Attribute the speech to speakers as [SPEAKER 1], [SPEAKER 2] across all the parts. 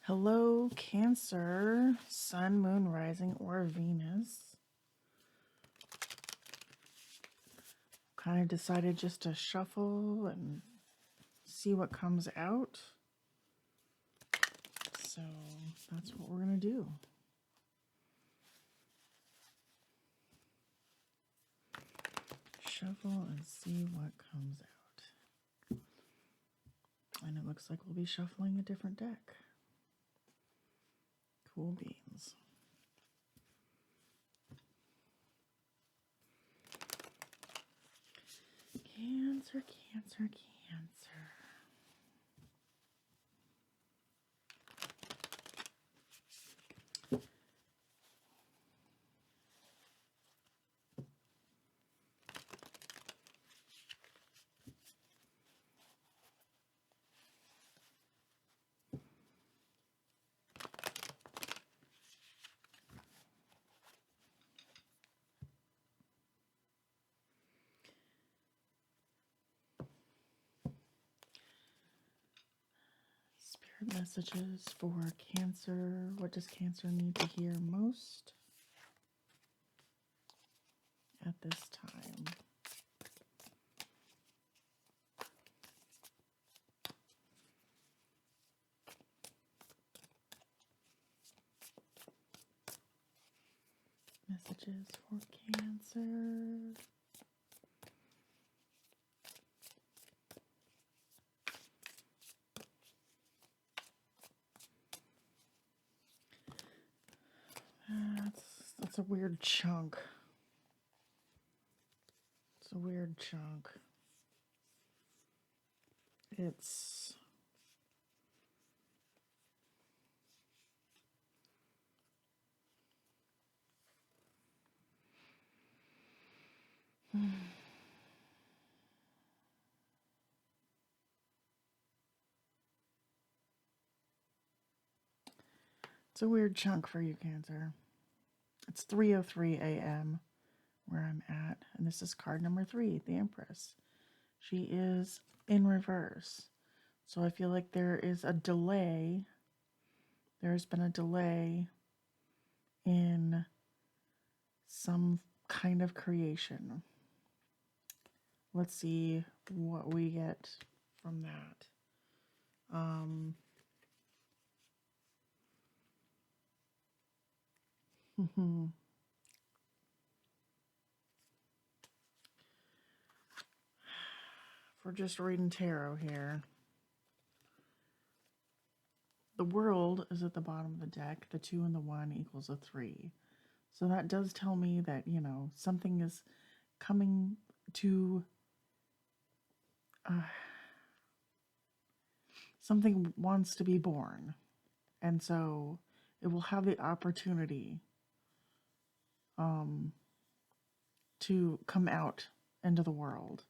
[SPEAKER 1] Hello, Cancer, Sun, Moon, Rising, or Venus. Kind of decided just to shuffle and see what comes out. So that's what we're going to do. Shuffle and see what comes out. And it looks like we'll be shuffling a different deck. Cool beans. Cancer, Cancer, Cancer. Spirit messages for Cancer. What does Cancer need to hear most at this time? Messages for Cancer. That's a weird chunk. It's a weird chunk. It's it's a weird chunk for you, Cancer. It's 3:03 a.m. where I'm at, and this is card number 3, the Empress. She is in reverse. So I feel like there is a delay. There's been a delay in some kind of creation. Let's see what we get from that. For just reading tarot here. The World is at the bottom of the deck. The 2 and the 1 equals a 3. So that does tell me that, you know, something is coming to... something wants to be born. And so it will have the opportunity to come out into the world.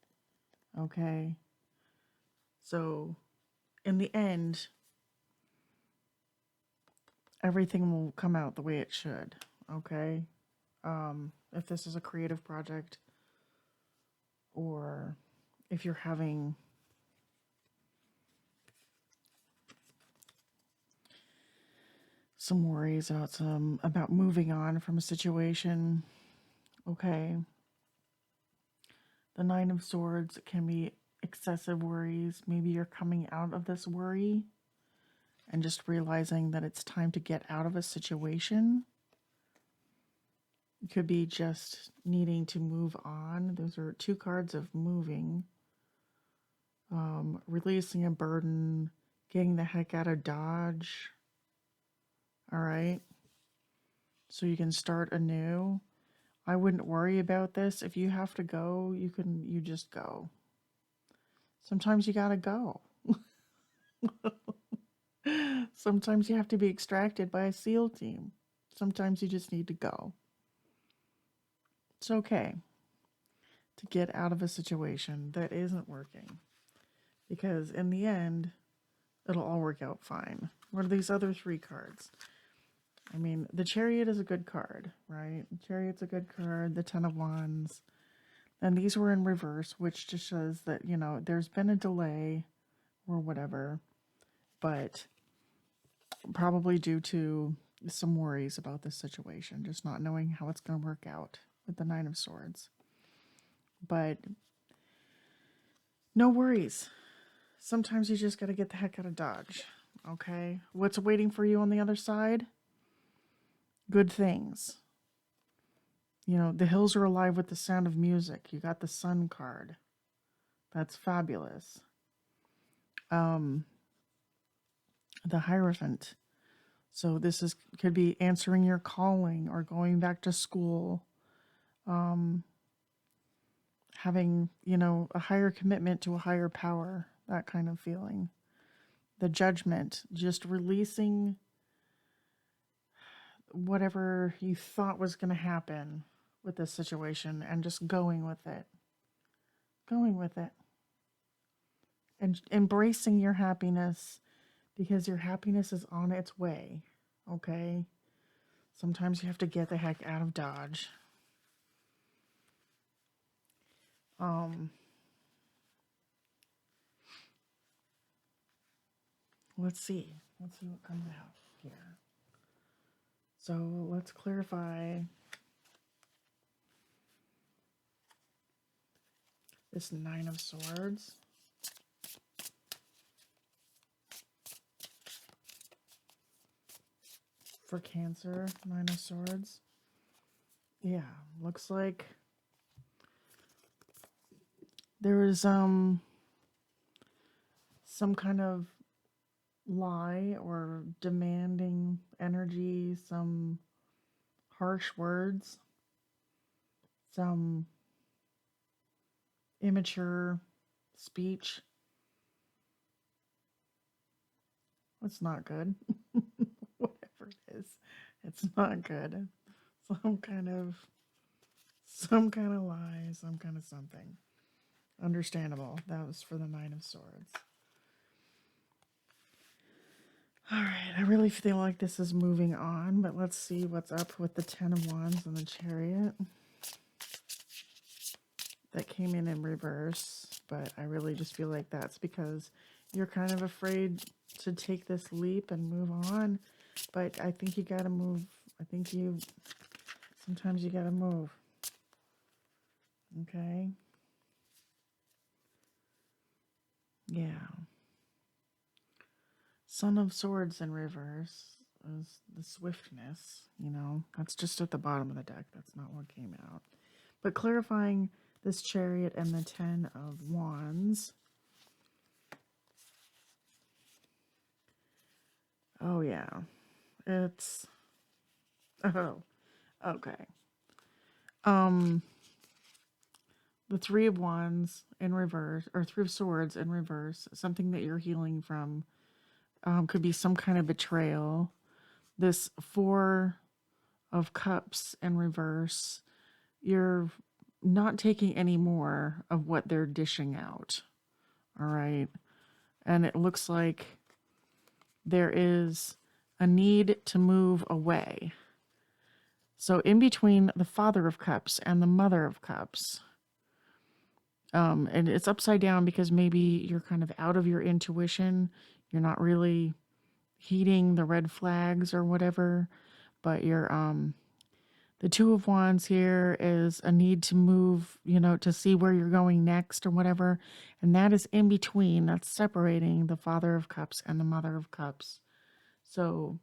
[SPEAKER 1] Okay? So in the end, everything will come out the way it should. Okay? If this is a creative project, or if you're having some worries about moving on from a situation, okay. The 9 of Swords can be excessive worries. Maybe you're coming out of this worry and just realizing that it's time to get out of a situation. It could be just needing to move on. Those are 2 cards of moving. Releasing a burden, getting the heck out of Dodge. All right. So you can start anew. I wouldn't worry about this. If you have to go, you just go. Sometimes you gotta go. Sometimes you have to be extracted by a SEAL team. Sometimes you just need to go. It's okay to get out of a situation that isn't working, because in the end, it'll all work out fine. What are these other 3 cards? I mean, the Chariot is a good card, right? The Chariot's a good card. The 10 of Wands. And these were in reverse, which just shows that, you know, there's been a delay or whatever. But probably due to some worries about this situation, just not knowing how it's going to work out with the Nine of Swords. But no worries. Sometimes you just got to get the heck out of Dodge. Okay? What's waiting for you on the other side? Good things. You know, the hills are alive with the sound of music. You got the Sun card. That's fabulous. The Hierophant. So this could be answering your calling or going back to school. Having, a higher commitment to a higher power, that kind of feeling. The Judgment, just releasing whatever you thought was going to happen with this situation and just going with it. Going with it. And embracing your happiness because your happiness is on its way. Okay? Sometimes you have to get the heck out of Dodge. Let's see. Let's see what comes out here. So let's clarify this Nine of Swords. For Cancer, Nine of Swords. Yeah, looks like there is some kind of lie or demanding energy, some harsh words, some immature speech. That's not good. Whatever it is, it's not good. Some kind of lie, some kind of something. Understandable. That was for the Nine of Swords. All right, I really feel like this is moving on, but let's see what's up with the Ten of Wands and the Chariot. That came in reverse, but I really just feel like that's because you're kind of afraid to take this leap and move on. But I think you got to move. Sometimes you got to move. Okay? Yeah. Son of Swords in reverse is the swiftness, That's just at the bottom of the deck. That's not what came out. But clarifying this Chariot and the Ten of Wands. Oh, yeah. It's... Oh, okay. The Three of Wands in reverse, or Three of Swords in reverse, something that you're healing from, could be some kind of betrayal. This Four of Cups in reverse, you're not taking any more of what they're dishing out. All right. And it looks like there is a need to move away. So in between the Father of Cups and the Mother of Cups, and it's upside down because maybe you're kind of out of your intuition. You're not really heeding the red flags or whatever, but you're, the Two of Wands here is a need to move, to see where you're going next or whatever. And that is in between. That's separating the Father of Cups and the Mother of Cups. So,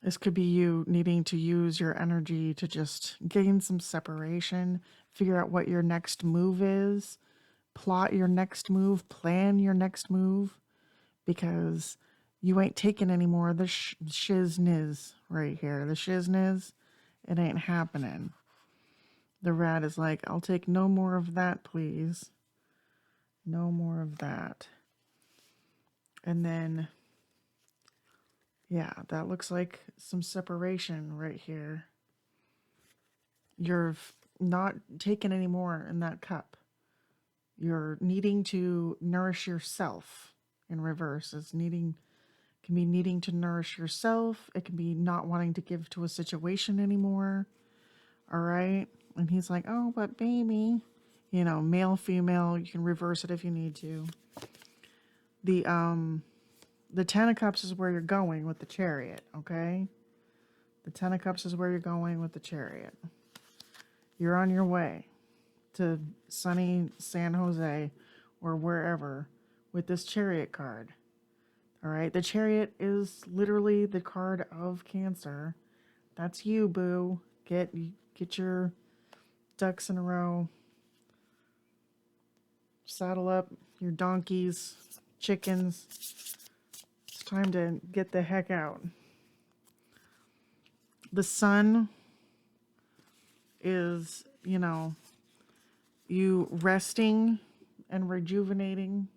[SPEAKER 1] this could be you needing to use your energy to just gain some separation, figure out what your next move is, plot your next move, plan your next move, because you ain't taking any more of the shizniz right here. The shizniz, it ain't happening. The rat is like, I'll take no more of that, please. No more of that. And then, yeah, that looks like some separation right here. You're not taking any more in that cup. You're needing to nourish yourself in reverse. Can be needing to nourish yourself. It can be not wanting to give to a situation anymore. All right. And he's like, oh, but baby, male, female, you can reverse it if you need to. The Ten of Cups is where you're going with the Chariot, okay? The Ten of Cups is where you're going with the Chariot. You're on your way to sunny San Jose or wherever with this Chariot card. All right, the Chariot is literally the card of Cancer. That's you, boo. Get your ducks in a row. Saddle up your donkeys, chickens. It's time to get the heck out. The sun is, you resting and rejuvenating,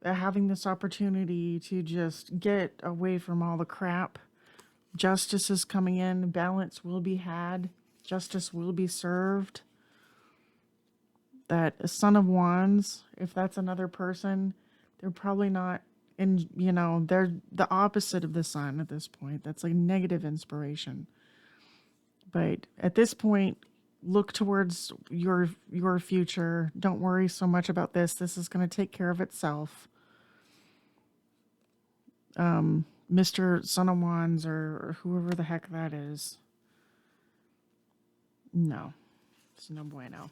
[SPEAKER 1] having this opportunity to just get away from all the crap. Justice is coming in. Balance will be had. Justice will be served. That Son of Wands, if that's another person, they're probably not they're the opposite of the sun at this point. That's like negative inspiration. But at this point, look towards your future. Don't worry so much about this. This is going to take care of itself. Mr. Son of Wands or whoever the heck that is. No, it's no bueno.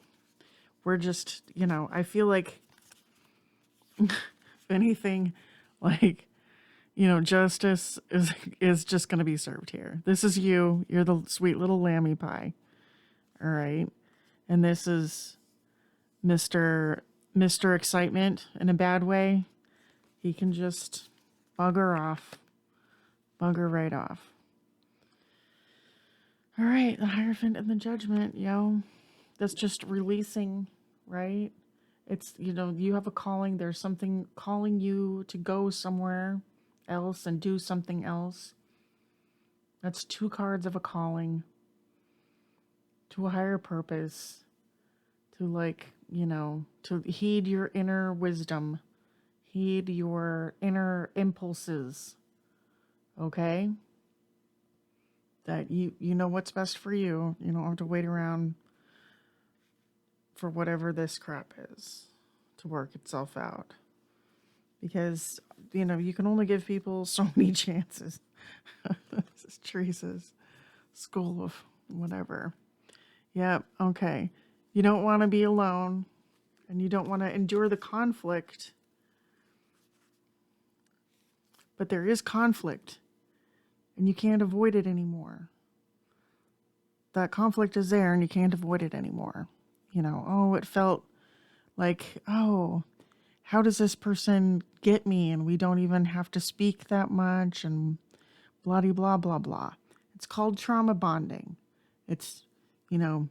[SPEAKER 1] We're just, I feel like if anything, like, justice is just going to be served here. This is you. You're the sweet little lammy pie. All right. And this is Mr. Excitement in a bad way. He can just bugger off. Bugger right off. All right. The Hierophant and the Judgment, that's just releasing, right? It's, you have a calling. There's something calling you to go somewhere else and do something else. That's 2 cards of a calling to a higher purpose, to to heed your inner wisdom, heed your inner impulses, okay? That you know what's best for you. You don't have to wait around for whatever this crap is to work itself out. Because, you can only give people so many chances. This is Teresa's school of whatever. Yep, okay. You don't want to be alone, and you don't want to endure the conflict. But there is conflict, and you can't avoid it anymore. That conflict is there, and you can't avoid it anymore. It felt like, how does this person get me? And we don't even have to speak that much, and blah, blah, blah, blah. It's called trauma bonding. It's, you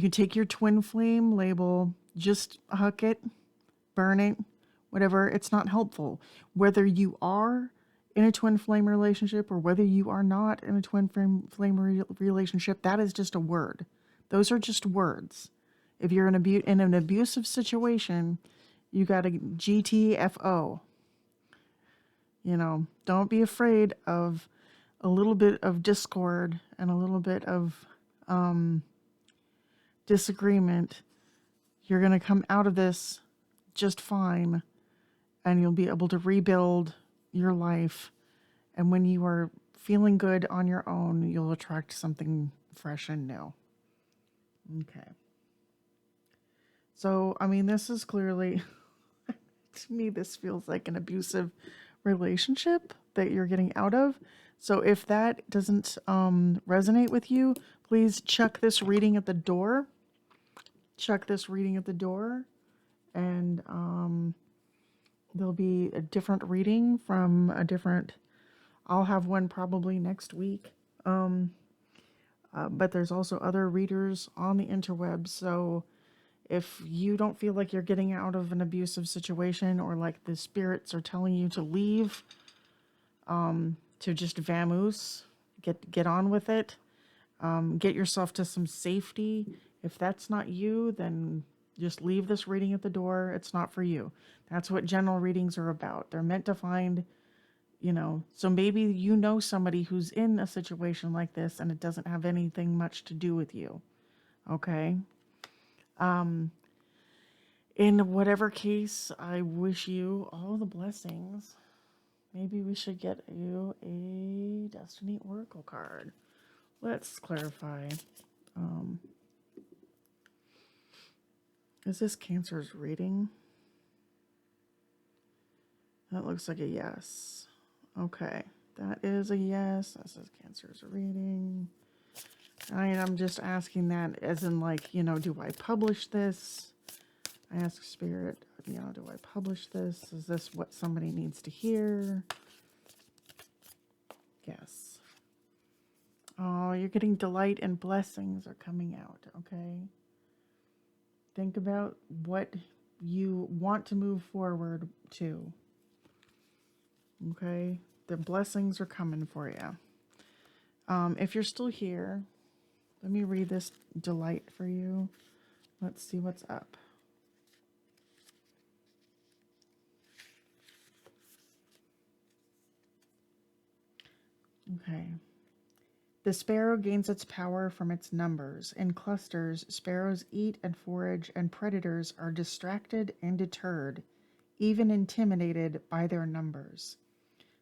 [SPEAKER 1] can take your twin flame label, just huck it, burn it, whatever. It's not helpful. Whether you are in a twin flame relationship or whether you are not in a twin flame relationship, that is just a word. Those are just words. If you're in an abusive situation, you got a GTFO. Don't be afraid of a little bit of discord and a little bit of disagreement. You're going to come out of this just fine, and you'll be able to rebuild your life. And when you are feeling good on your own, you'll attract something fresh and new. Okay. So, this is clearly, to me, this feels like an abusive relationship that you're getting out of. So if that doesn't resonate with you, please chuck this reading at the door. Chuck this reading at the door. And there'll be a different reading from a different, I'll have one probably next week. But there's also other readers on the interwebs. So if you don't feel like you're getting out of an abusive situation, or like the spirits are telling you to leave, to just vamoose, get on with it, get yourself to some safety. If that's not you, then just leave this reading at the door. It's not for you. That's what general readings are about. They're meant to find, so maybe somebody who's in a situation like this and it doesn't have anything much to do with you. Okay. In whatever case, I wish you all the blessings. Maybe we should get you a Destiny Oracle card. Let's clarify. Is this Cancer's reading? That looks like a yes. Okay, that is a yes. That says Cancer's reading. I'm just asking that as in, like, do I publish this? I ask Spirit, do I publish this? Is this what somebody needs to hear? Yes. Oh, you're getting delight and blessings are coming out, okay? Think about what you want to move forward to, okay? The blessings are coming for you. If you're still here, let me read this delight for you. Let's see what's up. Okay. The sparrow gains its power from its numbers. In clusters, sparrows eat and forage, and predators are distracted and deterred, even intimidated by their numbers.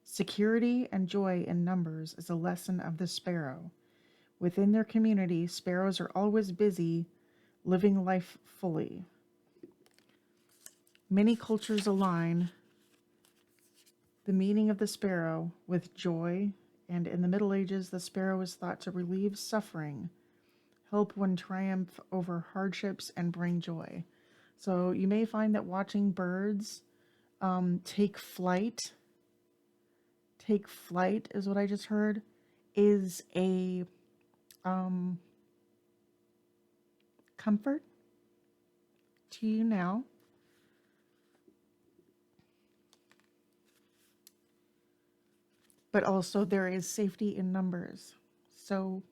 [SPEAKER 1] Security and joy in numbers is a lesson of the sparrow. Within their community, sparrows are always busy, living life fully. Many cultures align the meaning of the sparrow with joy, and in the Middle Ages, the sparrow was thought to relieve suffering, help one triumph over hardships, and bring joy. So you may find that watching birds take flight is what I just heard, is a comfort to you now. But also there is safety in numbers. So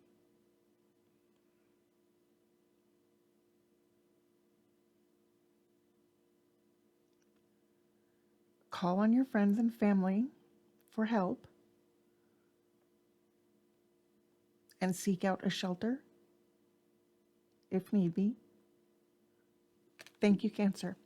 [SPEAKER 1] call on your friends and family for help and seek out a shelter if need be. Thank you, Cancer.